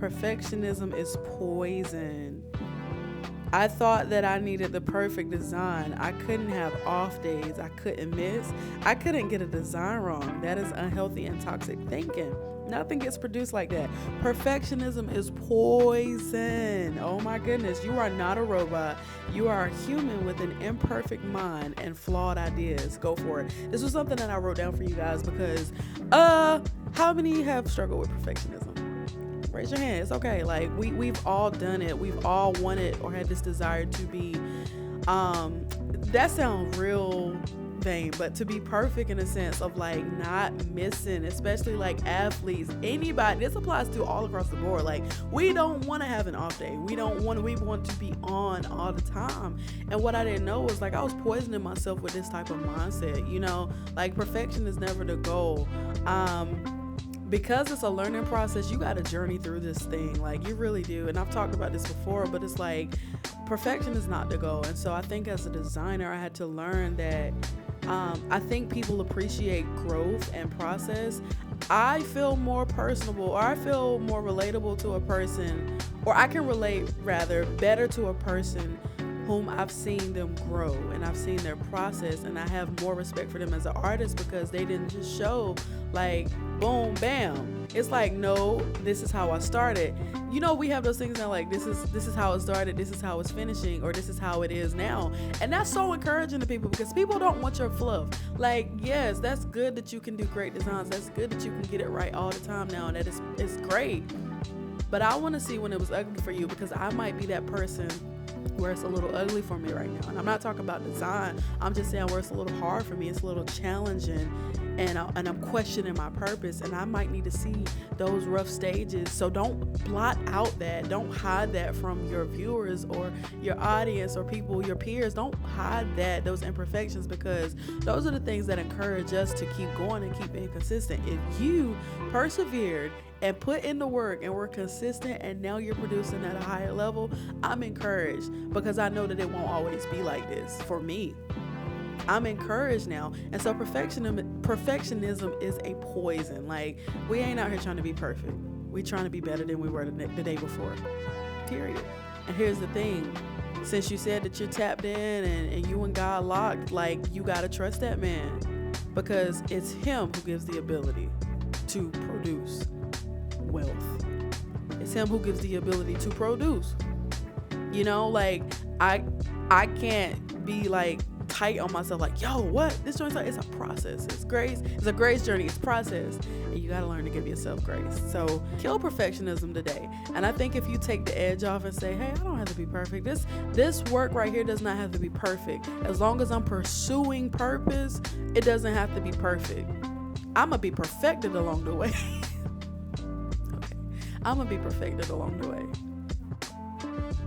Perfectionism is poison. I thought that I needed the perfect design. I couldn't have off days. I couldn't miss. I couldn't get a design wrong. That is unhealthy and toxic thinking. Nothing gets produced like that. Perfectionism is poison. Oh my goodness. You are not a robot. You are a human with an imperfect mind and flawed ideas. Go for it. This was something that I wrote down for you guys because how many have struggled with perfectionism? Raise your hand. It's okay. Like we've all done it. We've all wanted or had this desire to be that sounds real vain, but to be perfect in a sense of like not missing, especially like athletes, anybody. This applies to all across the board. Like we don't want to have an off day. We want to be on all the time. And what I didn't know was like I was poisoning myself with this type of mindset, like perfection is never the goal. Because it's a learning process, you got to journey through this thing. Like you really do. And I've talked about this before, but it's like perfection is not the goal. And so I think as a designer, I had to learn that I think people appreciate growth and process. I feel more personable, or I feel more relatable to a person, or I can relate rather better to a person whom I've seen them grow and I've seen their process, and I have more respect for them as an artist because they didn't just show like boom bam. It's like, no, this is how I started. We have those things that like this is how it started, this is how it's finishing, or this is how it is now. And that's so encouraging to people because people don't want your fluff. Like, yes, that's good that you can do great designs. That's good that you can get it right all the time now, and that it's great. But I want to see when it was ugly for you, because I might be that person where it's a little ugly for me right now. And I'm not talking about design. I'm just saying where it's a little hard for me. It's a little challenging, and I'm questioning my purpose, and I might need to see those rough stages. So don't blot out that. Don't hide that from your viewers or your audience or people, your peers. Don't hide those imperfections, because those are the things that encourage us to keep going and keep being consistent. If you persevered and put in the work and were consistent, and now you're producing at a higher level, I'm encouraged, because I know that it won't always be like this for me. I'm encouraged now. And so perfectionism is a poison. Like, we ain't out here trying to be perfect. We trying to be better than we were the day before, period. And here's the thing. Since you said that you're tapped in and you and God locked, like, you got to trust that man, because it's him who gives the ability to produce wealth. It's him who gives the ability to produce. Like I can't be like tight on myself, like, yo, what? This joint's like, it's a process. It's grace. It's a grace journey. It's process. And you got to learn to give yourself grace. So kill perfectionism today. And I think if you take the edge off and say, hey, I don't have to be perfect. This work right here does not have to be perfect. As long as I'm pursuing purpose, it doesn't have to be perfect. I'm going to be perfected along the way. Okay. I'm going to be perfected along the way.